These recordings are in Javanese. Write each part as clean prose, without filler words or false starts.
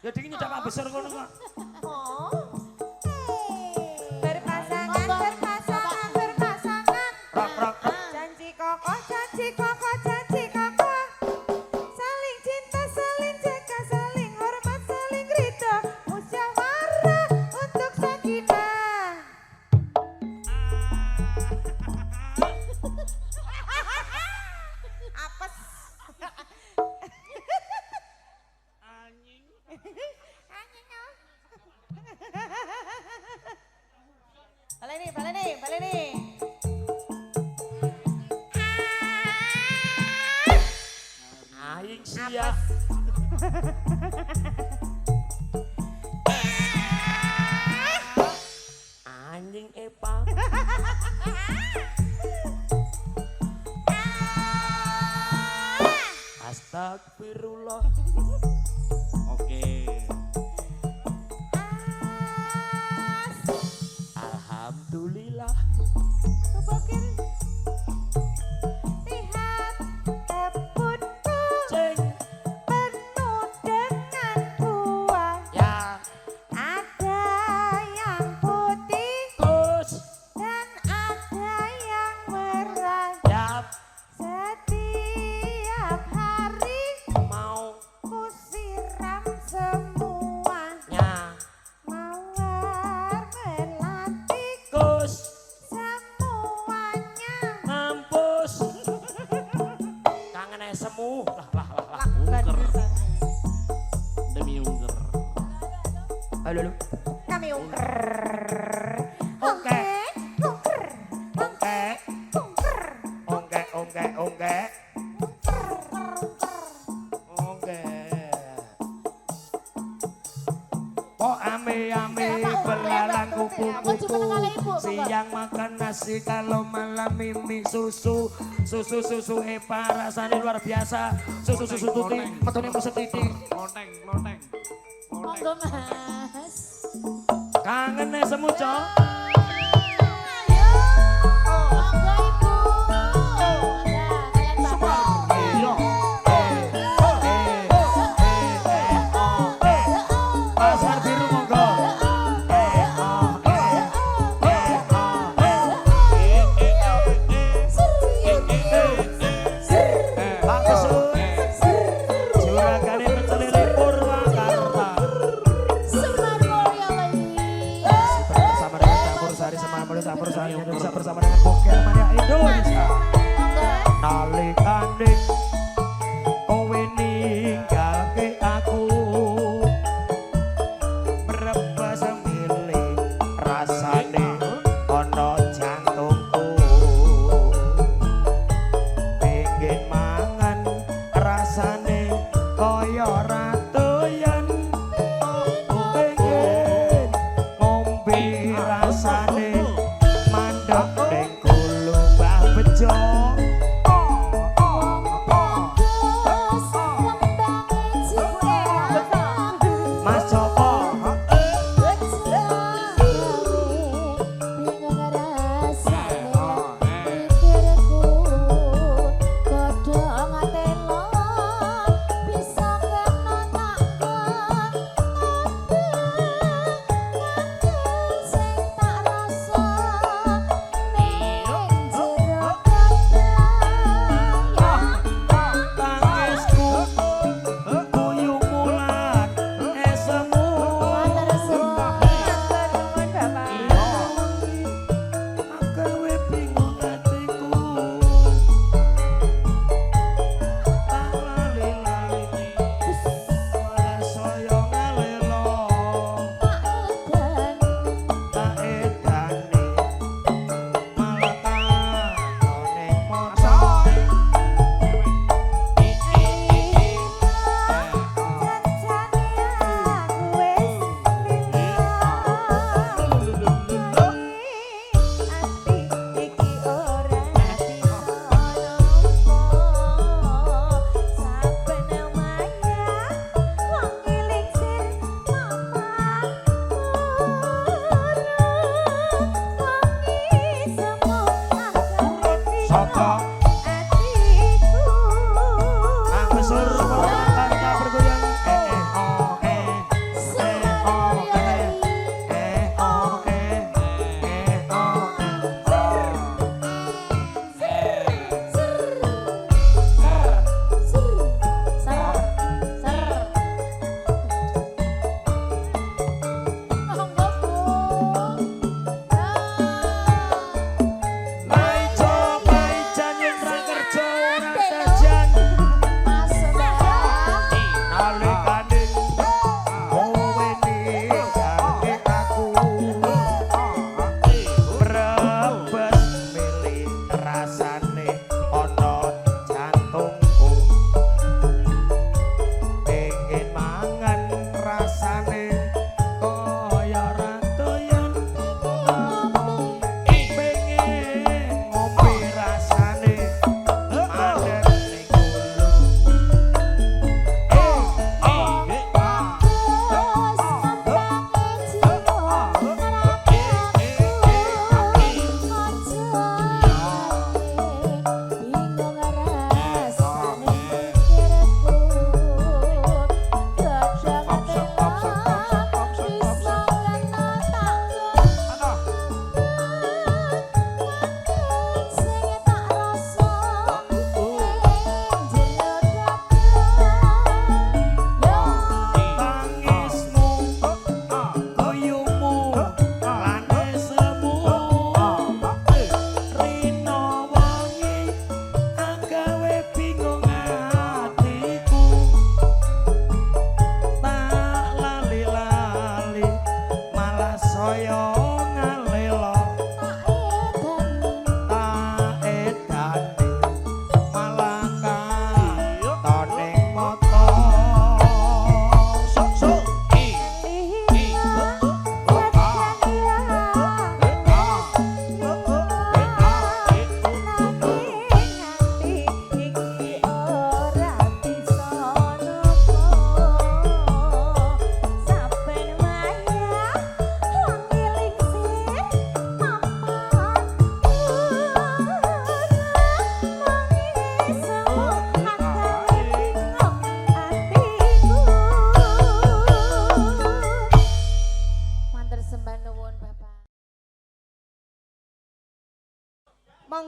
Ya dingin nyedak Pak besar ngono kok. Oh. Berpasangan, berpasangan, berpasangan. Rok rok rok. Janji kokoh, janji kokoh, janji kokoh. Saling cinta, saling jaga, saling hormat, saling ridho. Musyawarah untuk sakinah. Apes. Anjing. Anjing oh. Baleni, baleni, baleni. Aing sia. Anjing Epa. Astagfirullah. Oke. Alhamdulillah. Kebakir. Lihat kebunku Ceng. penuh dengan buah. Ya. Ada yang putih Kus. dan ada yang merah. Yap. Setiap hari Mau. ku siram semuanya. Mawar melati Kus. semuanya. Mampus. Kangen aja semu. Lah. Ungker. Demi ungker. Halo lu. Kami ungker. Oke. Ungker. Oke. Ungker. Oke. Oke. Oke. Oh ame belalang kupu-kupu. Siang makan nasi kalau malam mimi susu. Susu Epa rasanya luar biasa. Susu tuti metune muset titik. Lonteng. Monggo Mas. Kangen nih semu cok. Ayo. Monggo Ibu. Ya, kalian Bapak. Iya. Pasar biru monggo. Pak Kesut. Juragane Pecelele Purwakarta. Semar Boyolali. Bersama dengan Campur Sari Semar Campur Sari Indonesia bersama dengan Bokel Mania Indonesia. Nalikane kowe ninggalke aku merebas milih rasane ana jantungku pengen mangan rasane kaya ratoyan pengen ngombe rasane mandek ning gulu Mbah Bejo. Mas Joko. Bisa kena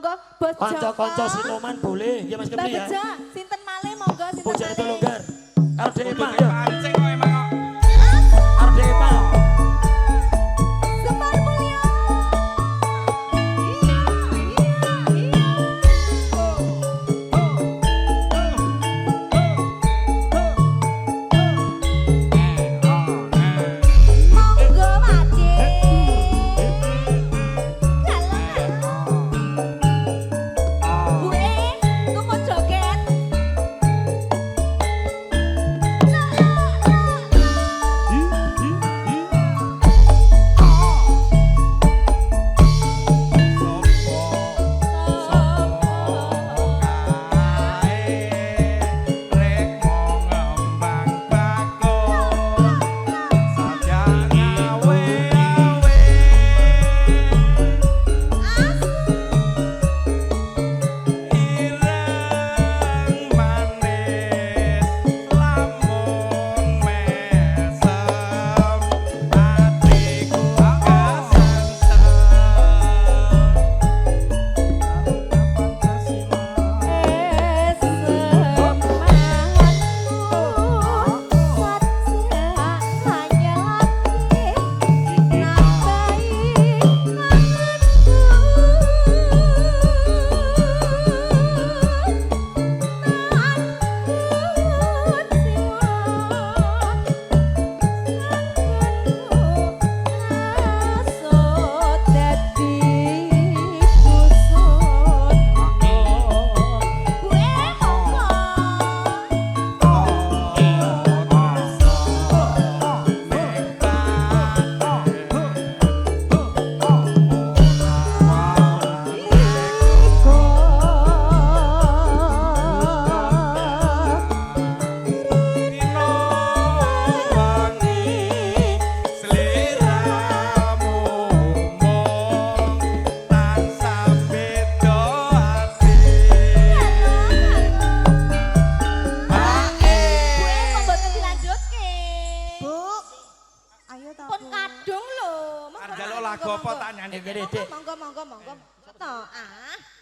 monggo Bos Joko. Kanca-kanca Sinoman boleh, ya Mas Mbak Kepri ya. Bejo, sinten malih monggo sinten Bojone itu malih. longgar. Karo Dek Ema Kudu ya. pancing kok emang kok. Karo Dek Ema. Semar Mulyo. Monggo Wajib. Bu aku mau joget.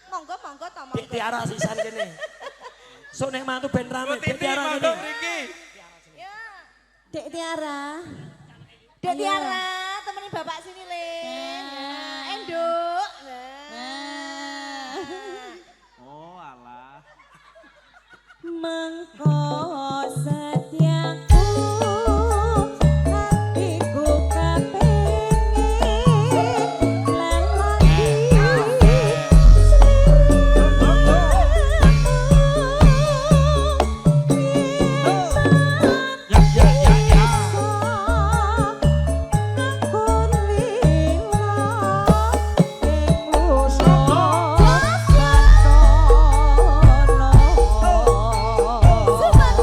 Monggo to Dek Tiara sisan kene. Sok nek mantu ben rame Dek Tiara kene. Dek Tiara. Dek Tiara, temenin bapak sini le. Nah, enduk. Nah. Oh alah. Mengko setiaku hatiku kepingin lan lagi Semar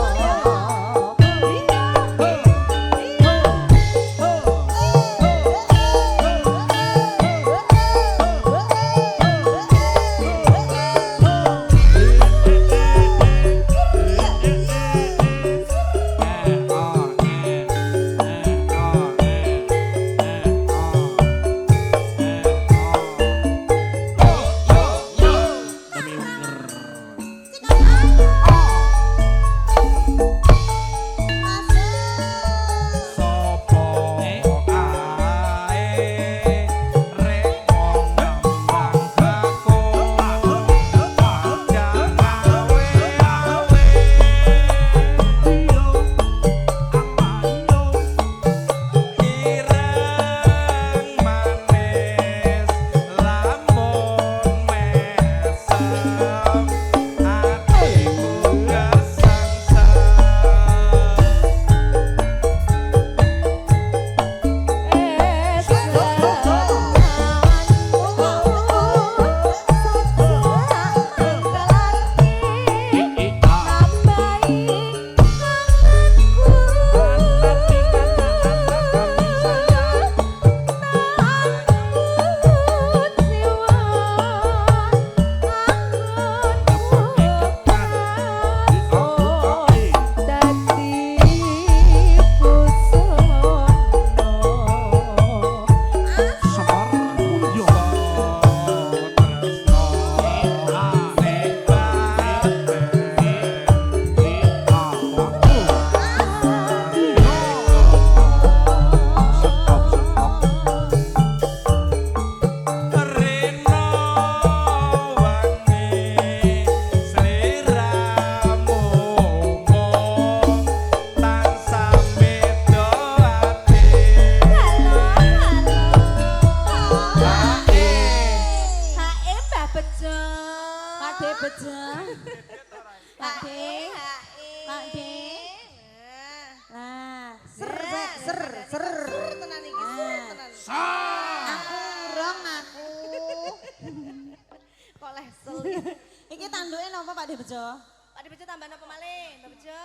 Pak De Bejo? Pak De Bejo tambahan apa malih, Mbak Bejo?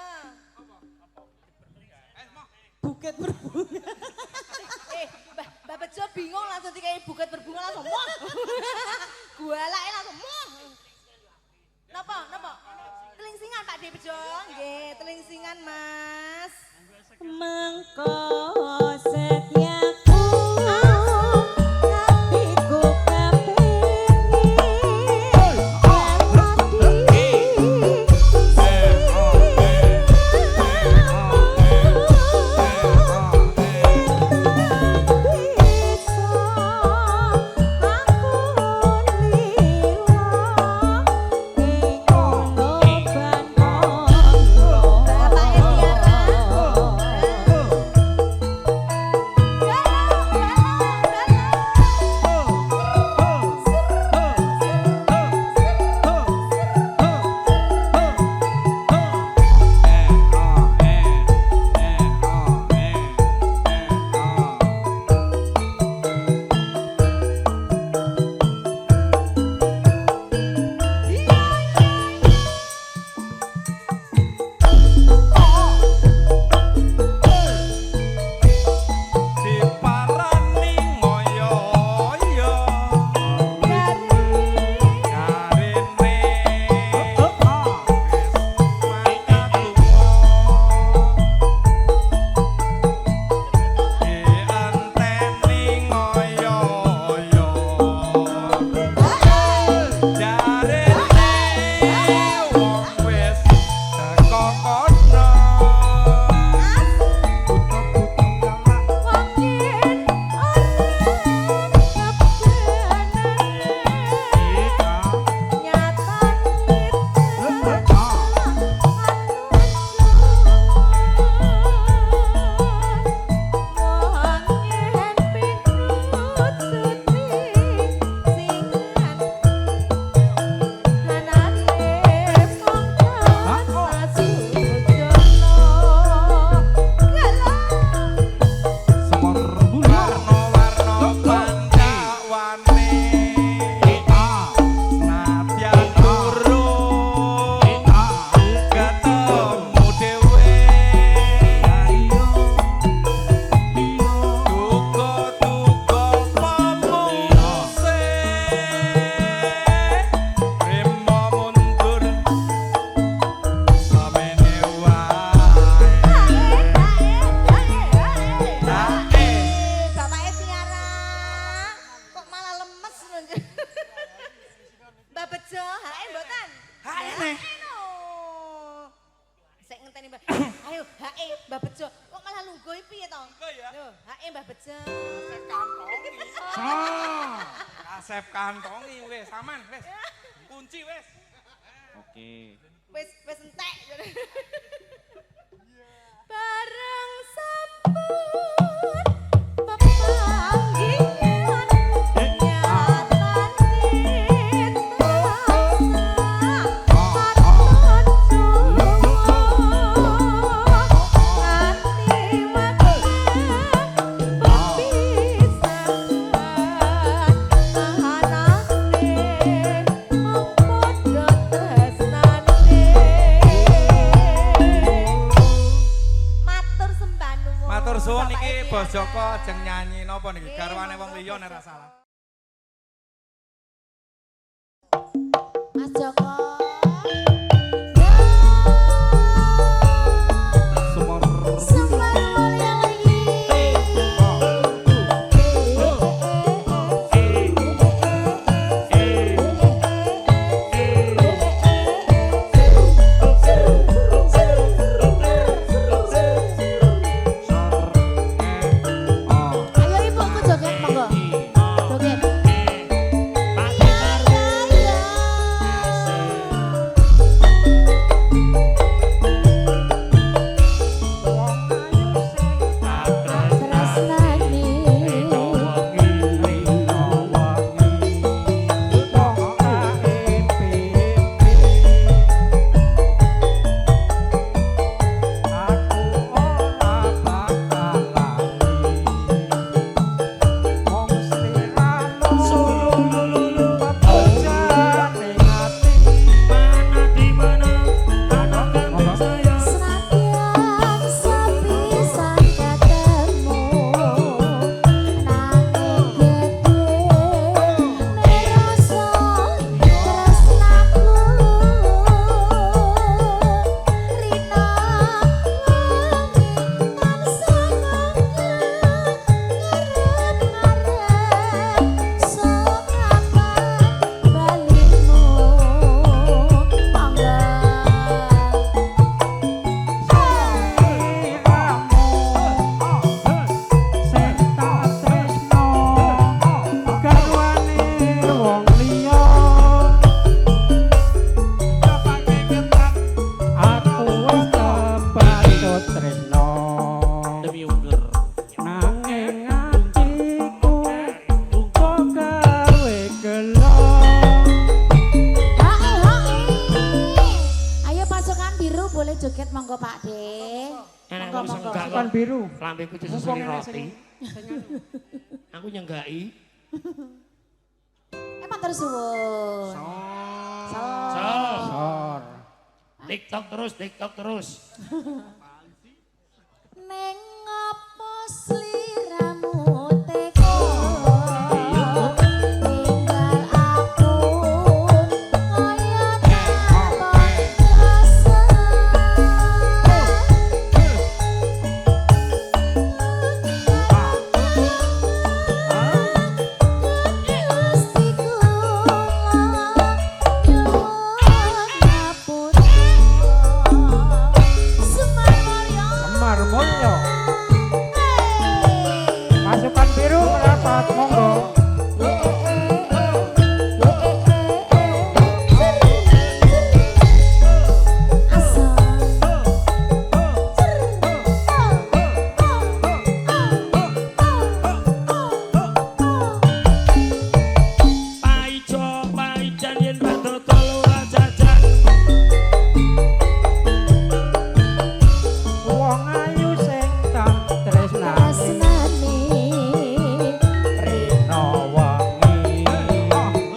Buket berbunga. Mbak Bejo bingung langsung dikai buket berbunga langsung muah. Gualake langsung muah. Napa? Telingsingan Pak De Bejo. Nggih, telingsingan Mas. Mengko setiaku hatiku Mbah Bejo. Kasep kantongi wis, aman wis. Kunci wis. Oke. Wis entek. Bareng sampun pepanggilan nyatan kita paton sumo nganti waktu pepisahan kahanane padha tresnane. Matur sembah nuwun. Matur suwun Bapak iki Edi Bos Ana. Joko ajeng nyanyi napa niki Nggih, garwane wong monggo, liya nek monggo. ora salah. Mas Joko. Sembah mulia lagi. Ayo ibu aku joget monggo. Pakde. Enak aku senggak Pasukan kok. biru. Lambeku disusuri roti. Aku nyenggai. Matur suwun. Sor. TikTok terus. Neng ngopo sliramu teko tinggal aku kaya tanpa rasa Gustiku nyuwun ngapura Semar Mulya Semar Mulya. Pasukan biru merapat, monggo. Paijo paijan yen badhe ora jajan. Wong ayu sing tak tresnani rina wangi aku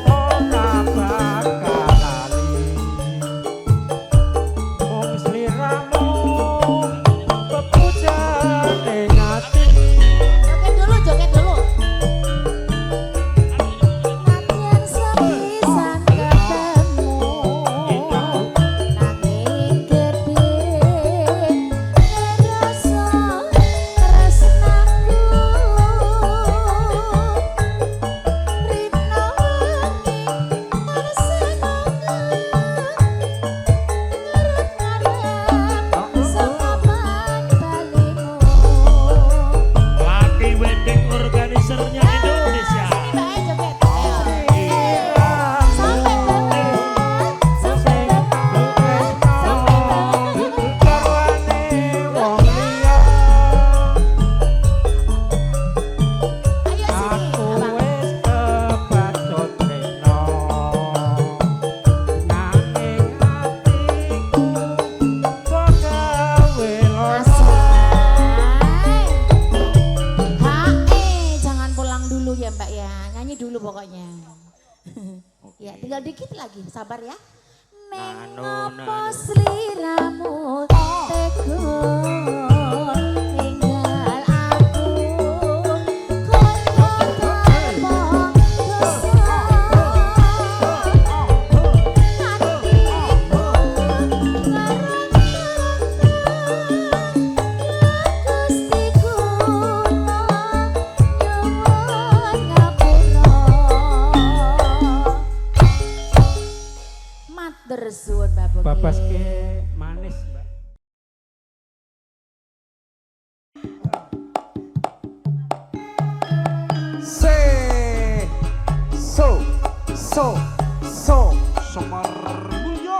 ora bakal lali mung sliramu pepujan ing ati. Joget dulu. Latihan sepisan ketemu nanging gedhe ngerasa tresnaku rina wangi arsenonga ngarep-ngarep sekapan balimu. Laki wedding organisernya Indonesia. Jangan pulang dulu ya Mbak ya, nyanyi dulu pokoknya. Ya tinggal dikit lagi, sabar ya. Neng ngopo sliramu teko tinggal aku kaya tanpa dosa hatiku Gustiku nyuwun ngapura matur suwun Bapak. Babaske manis, Mbak. Semar Mulya.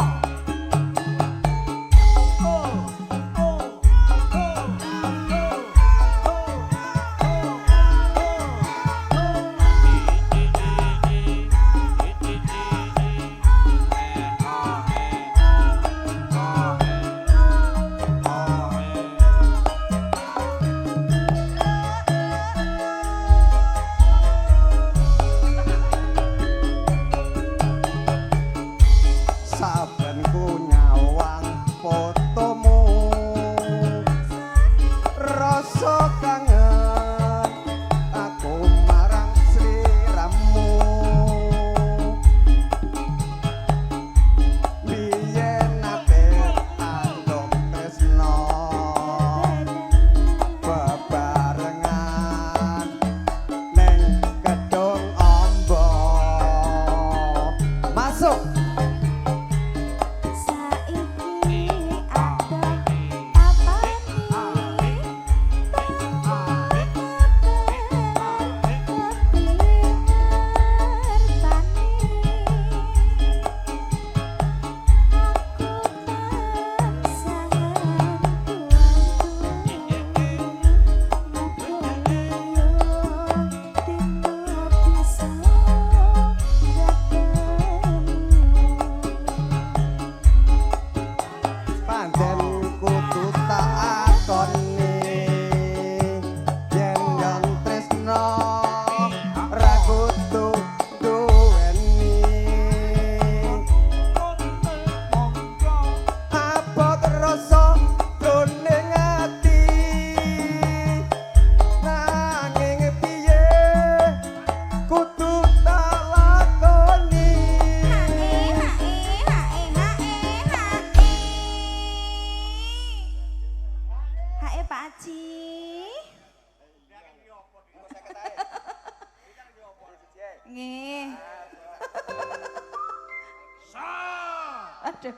Aduh.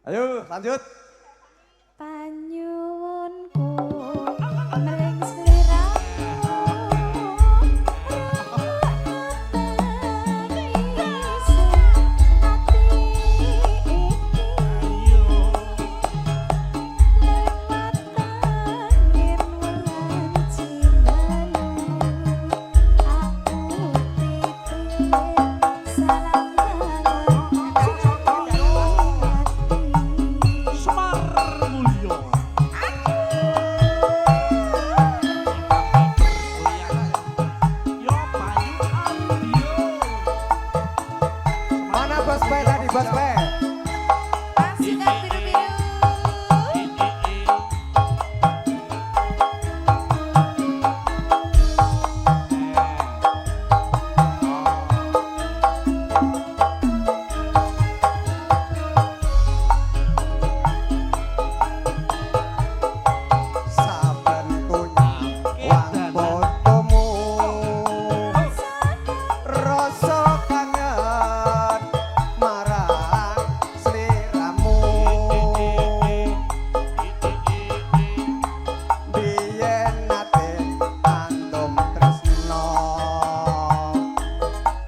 Ayo lanjut. Panyuwunku mring sliramu Semar Mulyo. Yo Bayu Audio. Mana bos Pe tadi bos Pe? Sudah biru-biru. Saben kunyang wang bodomu rasa kangen marang sliramu biyen nate antum tresno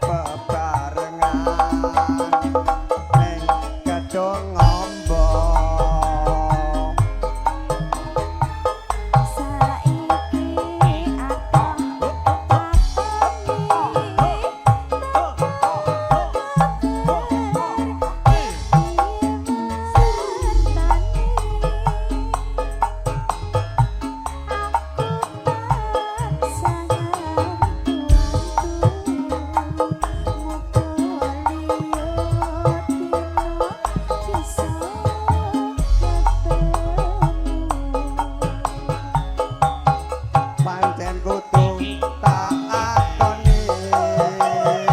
bebarengan ning gedung ngombo. Saiki akeh Pancen kudu tak akoni yen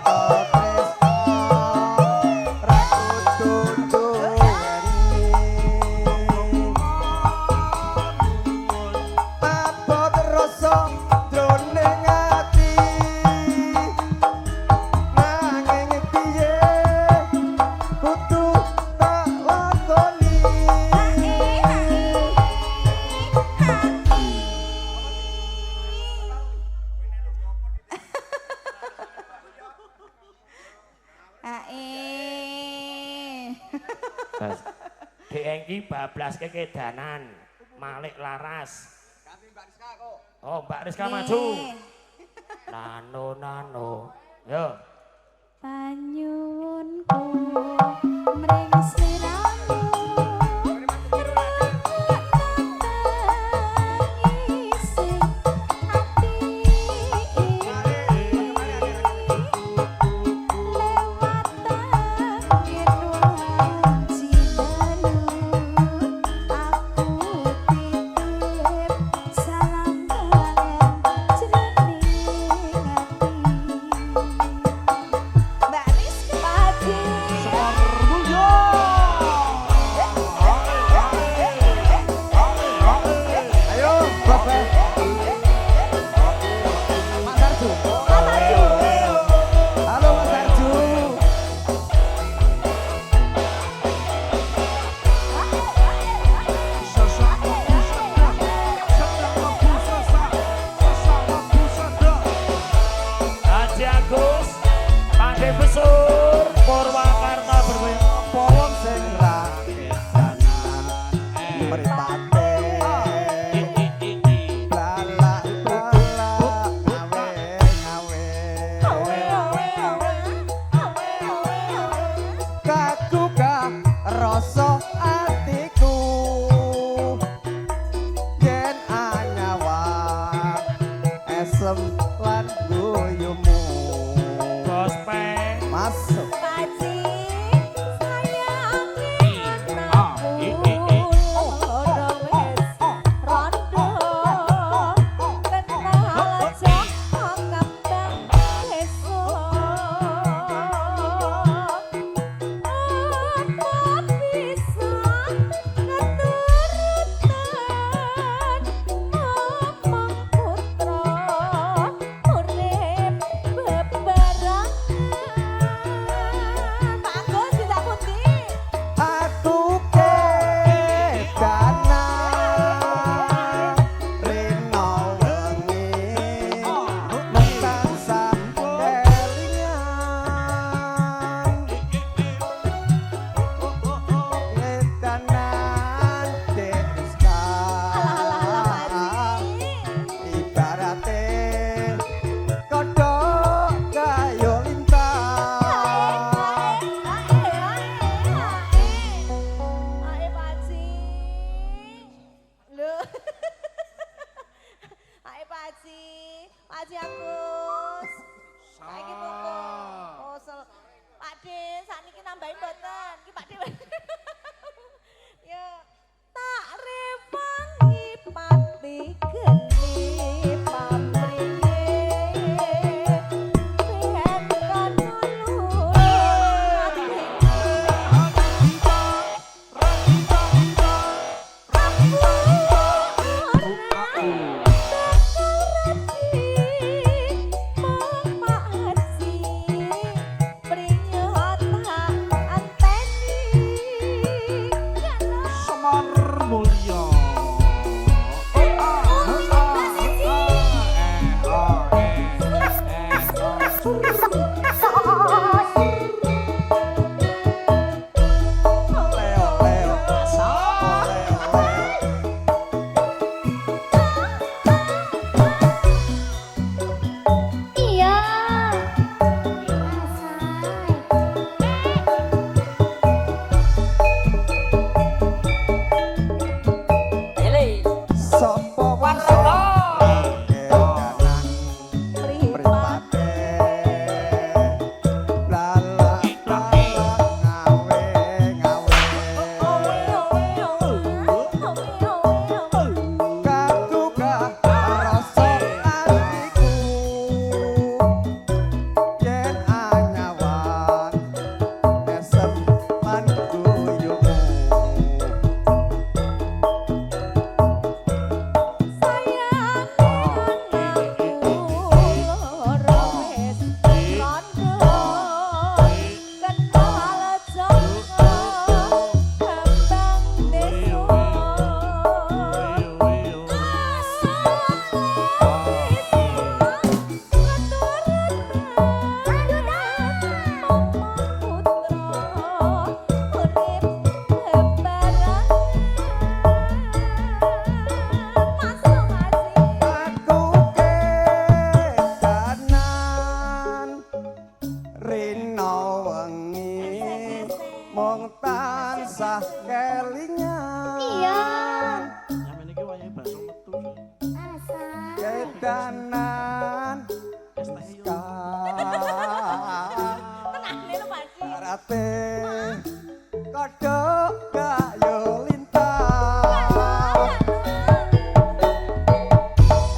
to tresno ra kudu duweni abot rasa jroning ati nanging piye kudu tak lakoni. Diengki bablas kekedanan, Malik Laras. Oh, Mbak Rizka maju. Nano. Yo. Panyuwunku mring sliramu isi ati lewatan yen wanci dalu aku titip salam kalian jroning ati. Mbak Rizka Semar Mulyo. Ayo, bos Pe. Mas Arju. Halo Mas Arju. Sesama pusada. Sesama pusasa. Sesama pusada. Haji Agus, Pade Besur, Purwakarta berwira. Pohon sing rakesanan mripate lala ngawe kagugah rasa atiku yen anyawang esem lan guyumu Bos Pe. masuk. Paci sayangi anakku loro wis rondo kenal aja kembang esuk apa bisa keturutan ngomong putra Pak Haji Agus. Saiki tuku. Oh, Pak De, sakniki nambahin mboten. Iki Pak De. Ya, tak rewangi pati geni pamrih. Pengen kono Semar Mulyo. Sopo warga kedanan mripate lala ngawe kaduka rasa atiku yen anyawan esem lan guyumu Aku kedanan rino wengi mung tansah kelingan Sampeyan iki wayahe bakso metu sih. kedanan Es teh yo. karate kodhok gayo lintang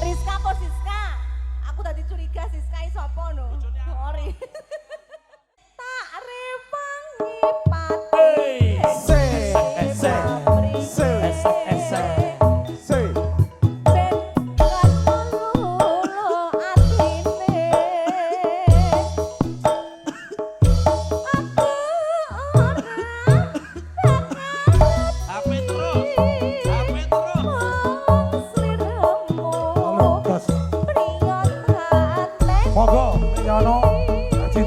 Rizka apa Siska? Aku tadi curiga Siska iki sapa no? Sorry. Tak rewangi pati. se se se se Ben lulu atine. Aku ora HP terus. HP terus. sliramu. Halo, Gas. Priyot hati. Monggo, Yono. Haji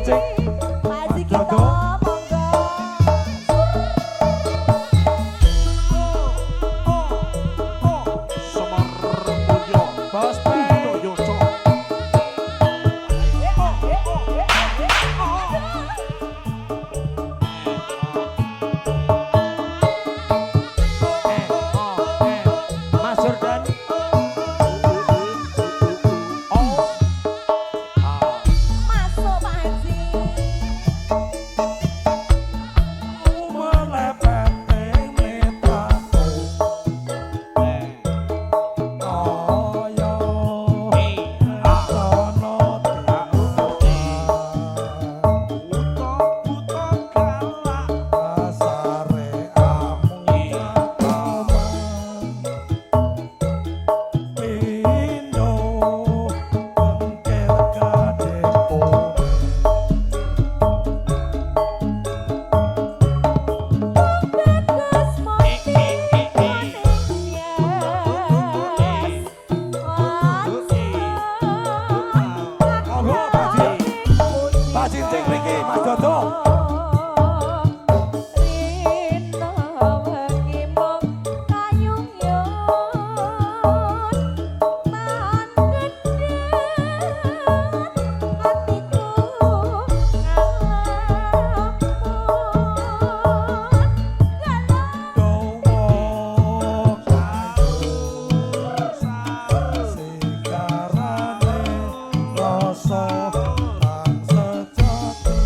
rasa kang sejati.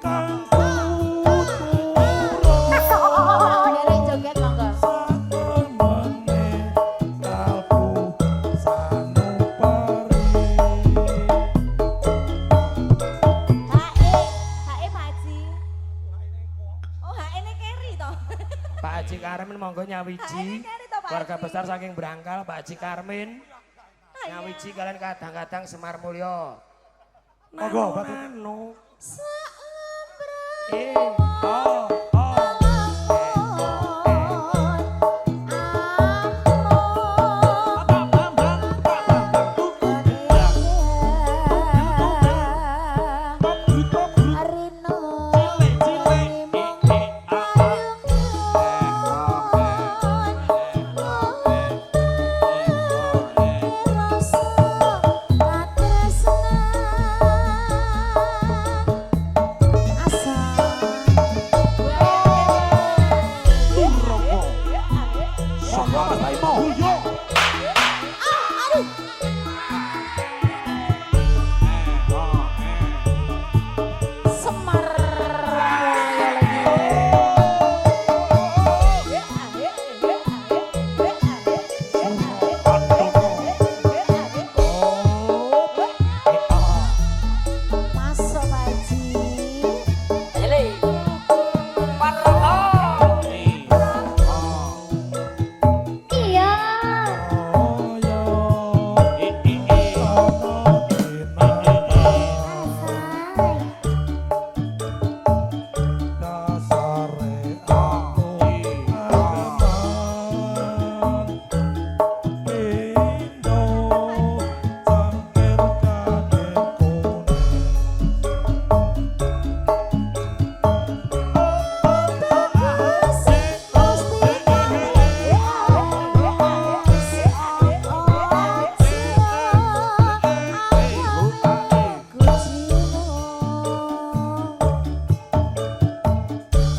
Kang kuturut Derek joget monggo. satemene kalbu sanubari. Hae Pak Haji. Oh, hae ne keri to. Pak Haji Karmin monggo Hae ne nyawiji. keri to Pak Keluarga Haji. besar saking Brangkal Pak Haji Karmin. Nyawiji kalian kadang-kadang Semar Mulyo. Monggo, Pak. Nano. Semar masuk Pak Haji. Iya.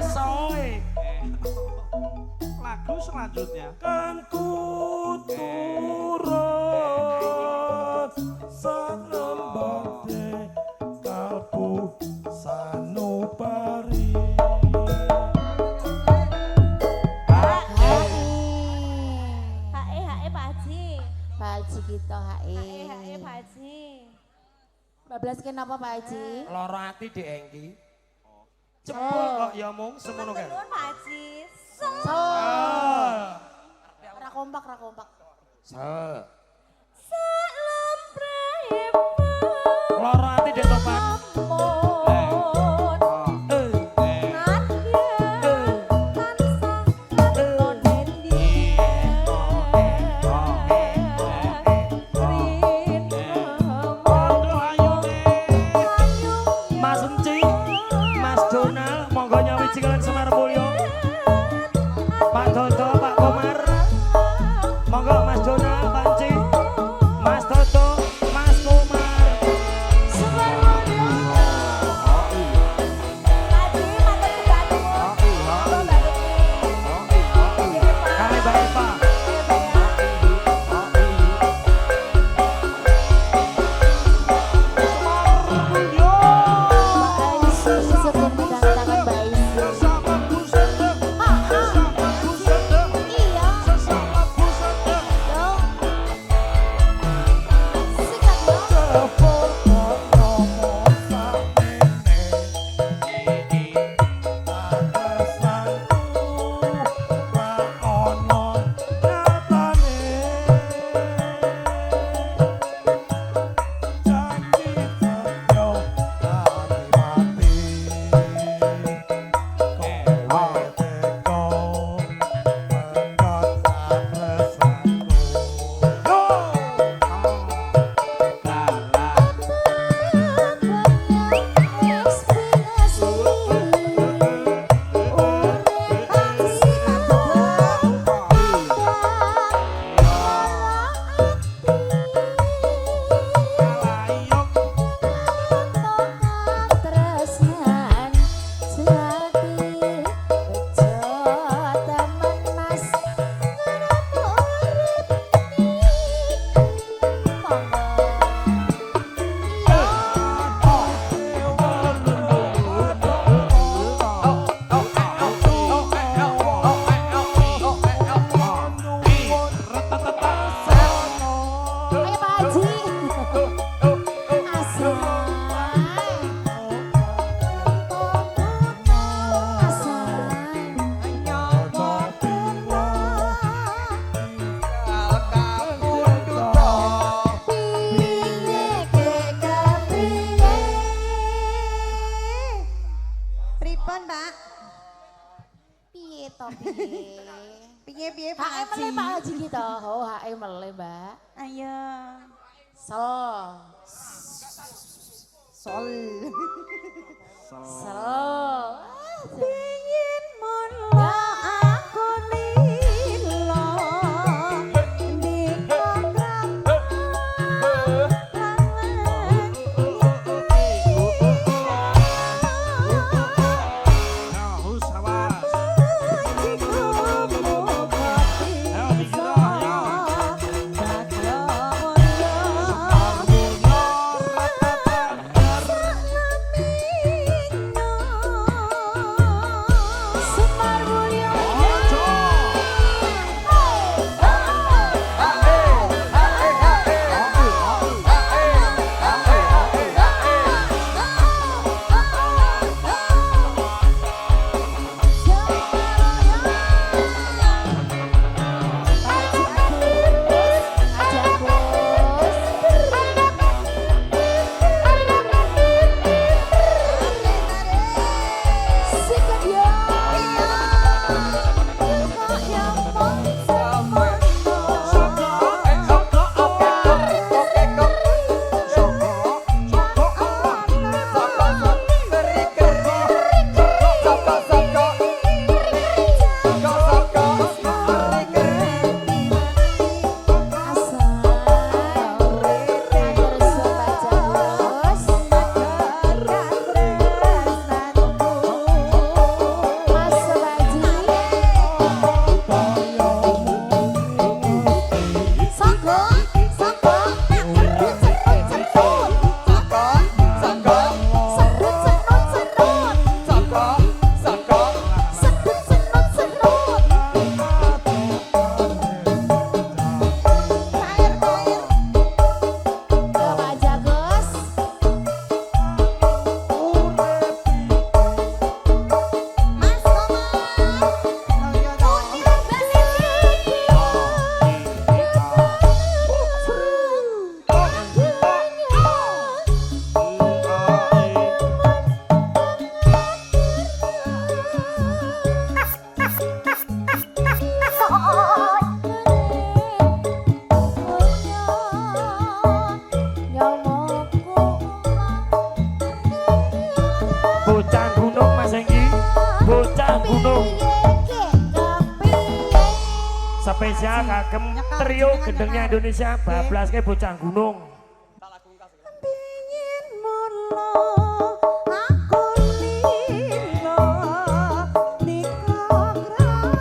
Asoy. Lagu selanjutnya. Kan kuturut sanembate kalbu sanubari. Hae Pak Haji. Pak Haji kita Hae hae. Pak Haji. Bablas kenapa Pak Haji? Loro ati diengki. Jebul kok ya mung semono kan. Nuwun Pak Haji. So. Ah. Ra kompak, ra kompak. Se. Salam prayem. Loro ati dek topan. Mas Enci, Mas Donal, monggo nyawiji kalian Semar Mulyo. Pak Dodo, Pak Komar. Monggo Mas Donal, Pak Enci. Mbak. Ayo. Sol. Sol. Sol. Pingin mulo aku lilo di program Nah, hus awas. Ayo dikira ya. Semar Mulyo. Bocah gunung Mas Enggi, bocah gunung. Spesial kagem trio gendengnya Indonesia bablas ke bocah gunung. Pingin mulo aku lilo di program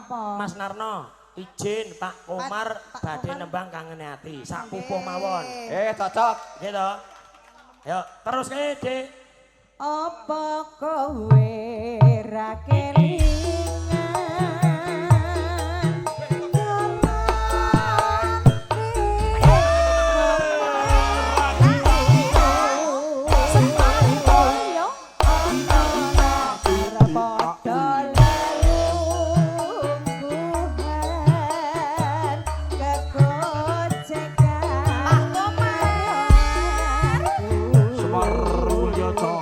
Apa? Mas Narno, izin Pak Komar badhe nembang kangene ati. Sak pupuh mawon. cocok. Gitu. Yuk, terus Dik. Apa kowe ra kelingan Semar Mulyoto.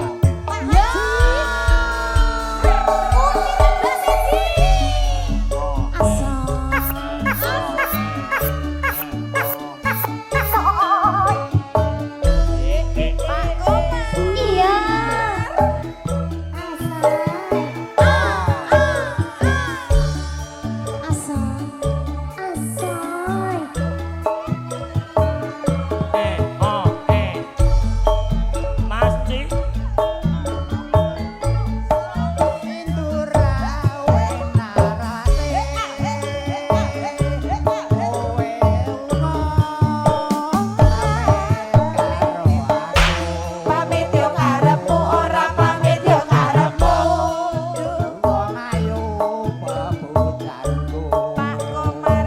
Mas Cik. Pamit yo karepmu ora pamit yo karepmu Pak Komar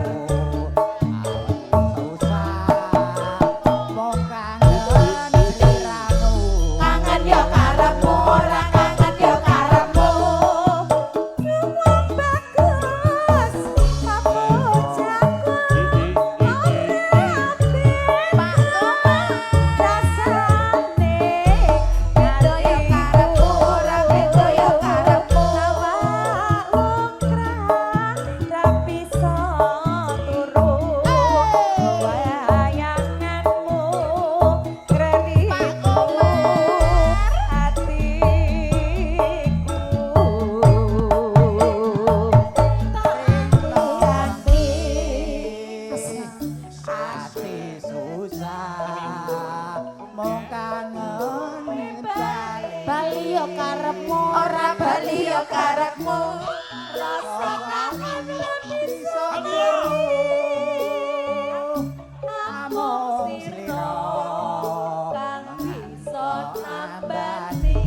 kangen yo karepmu ora kangen yo karepmu Wong bagus papujaku Pak Komar rasane beda yo karepmu ora beda yo karepmu awak ra bisa turu wayanganmu kreri Pak Komar atiku Bali yo karepmu ora bali yo karepmu rasa kangen bisa amung sira kang bisa nambani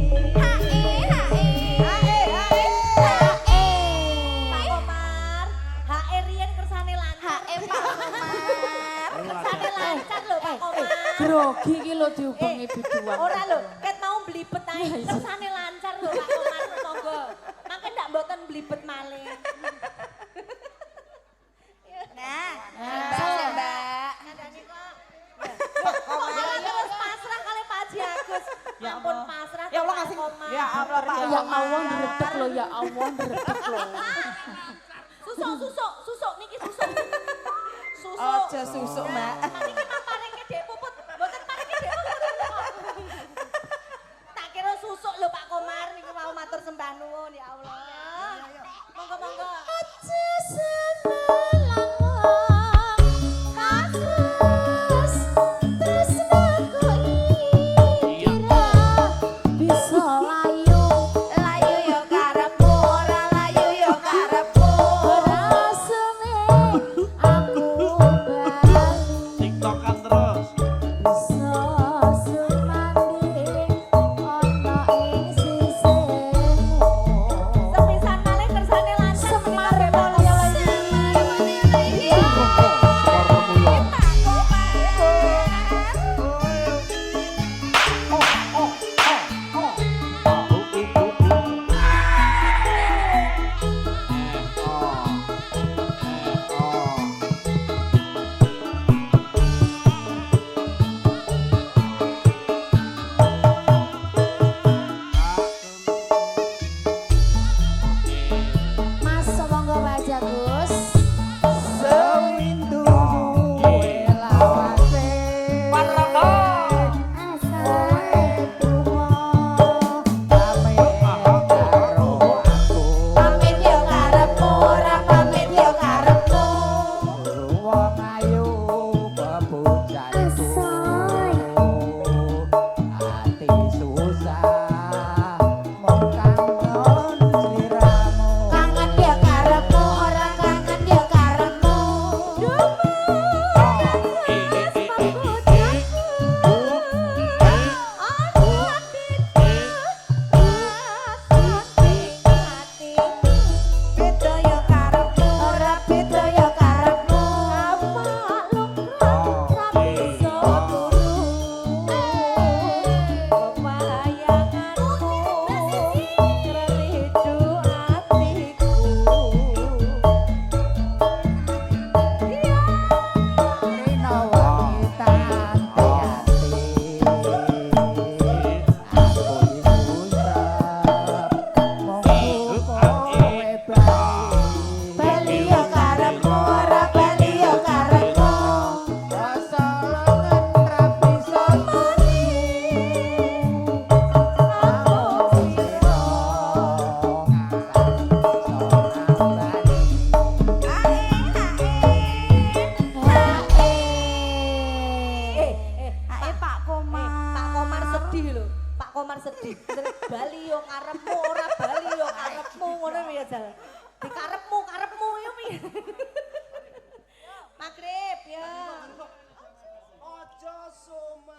Pak Komar hae riyen kersane lancar Pak Komar kersane lancar lho Pak Komar Grogi iki lho dihubungi biduan. Ora lho, ket mau blibet ae. Kersane lancar lho Pak Komar, monggo. Mangke ndak mboten blibet malih. Nah, Mbak. Ngandani kok. Kok malah terus pasrah kali Pak Haji Agus. Ya ampun pasrah. Ya Allah kasih. Ya Allah Pak. Ya Allah ndredeg lho, ya Allah ndredeg lho. Susuk niki susuk. Susuk. Aja susuk, Mbak. Niki maparingke Dek Puput, mboten paringke Dek Puput. Tak kira susuk lho Pak Komar niku mau matur sembah nuwun ya Allah. Monggo. Aja semelang kasus tresnaku kira bisa layu Yo karepmu ora layu yo karepmu. rasane aku bali TikTok sedih lho. Pak Komar sedih. Bali yo karepmu ora Bali yo karepmu ngono piye Jal. Di karepmu yo piye. Magrib ya. Ojo sumber